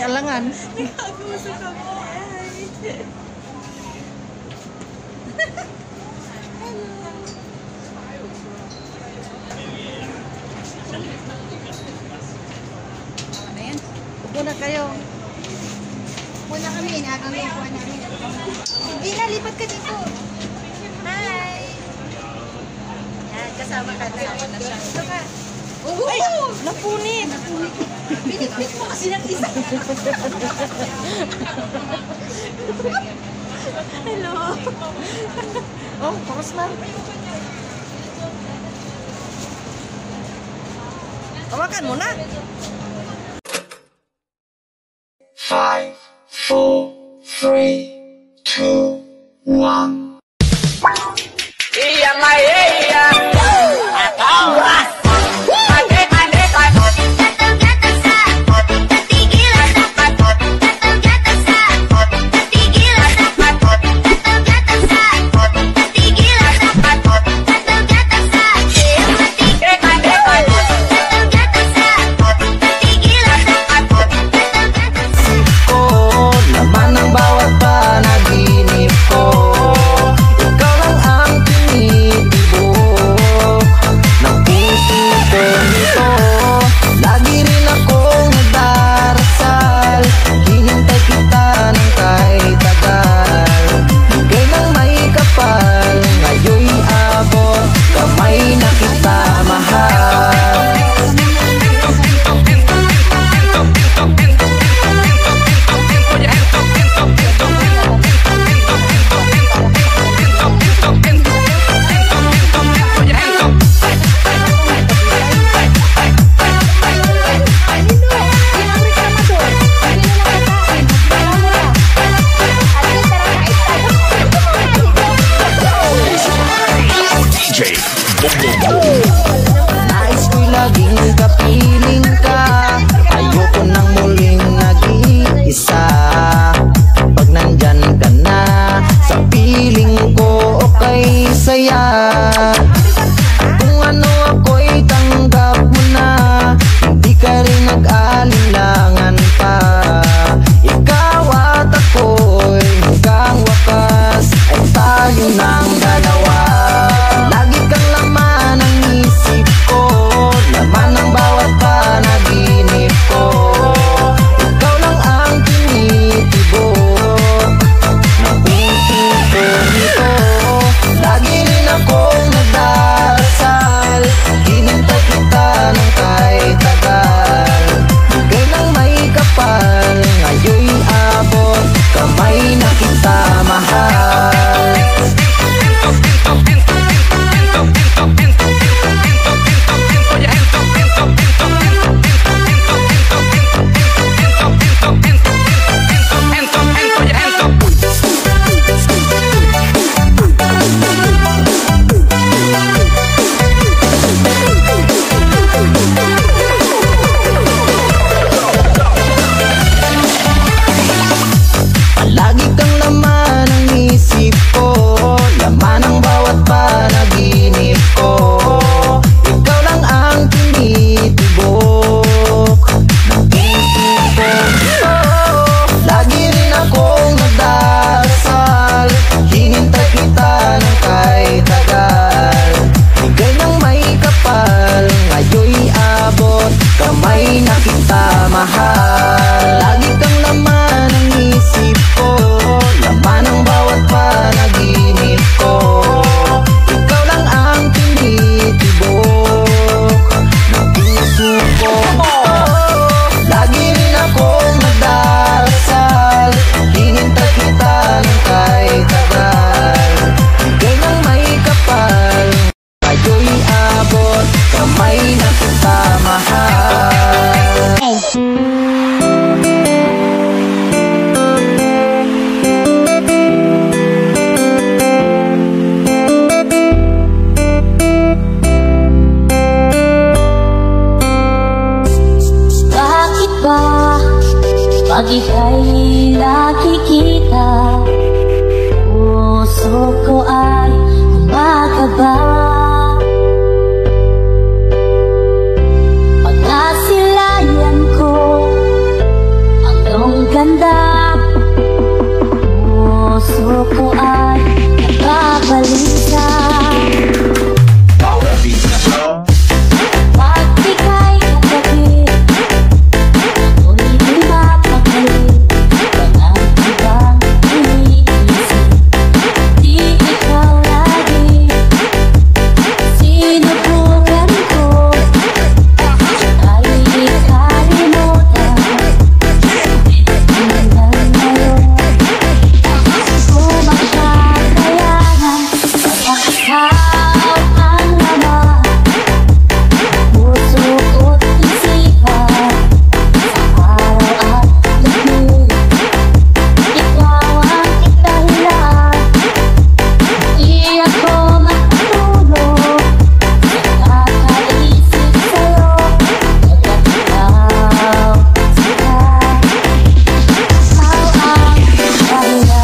alangan. Nagkakagusto ka mo. Ano yan? Upo na kayo. Upo na kami. Inaagaw yung upuan namin. Hindi na, lipat ka dito. Hi! Yan, kasama ka na. Ito ka. Ay! Napunit! Pinipit mo kasi ng isa. Hello! Oh, pakas na. Hawakan mo na. 5, 4, 3, 2, 1. Iya Maya, atawas. Laman ng bawat ko ay nakabalisa. Pag ika'y katabi, ako'y di mapakali. Walang ibang iniisip, di ikaw lagi. Sinubukan ko ay di kalimutan. Hanggang ngayon kumakayanan. Kapag ikaw ang laman, puso ko't isipan, sa araw at gabi, ikaw ang dahilan. Di ako matutulog sa kakaisip sa'yo, kapag ikaw sila, ikaw ang dahilan.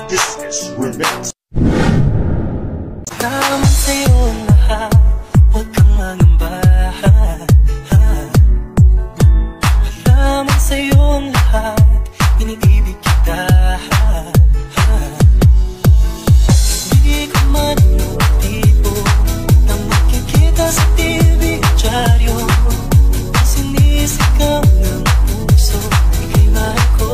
This is Remix. Naman sa'yo lahat, huwag kang mangamba. Naman sa'yo lahat, iniibig kita. Hindi ko man ang tipo na makikita sa TV o dyaryo. Sinisigaw ng puso, ika'y mahal ko.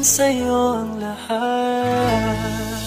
sa'yo ang lahat.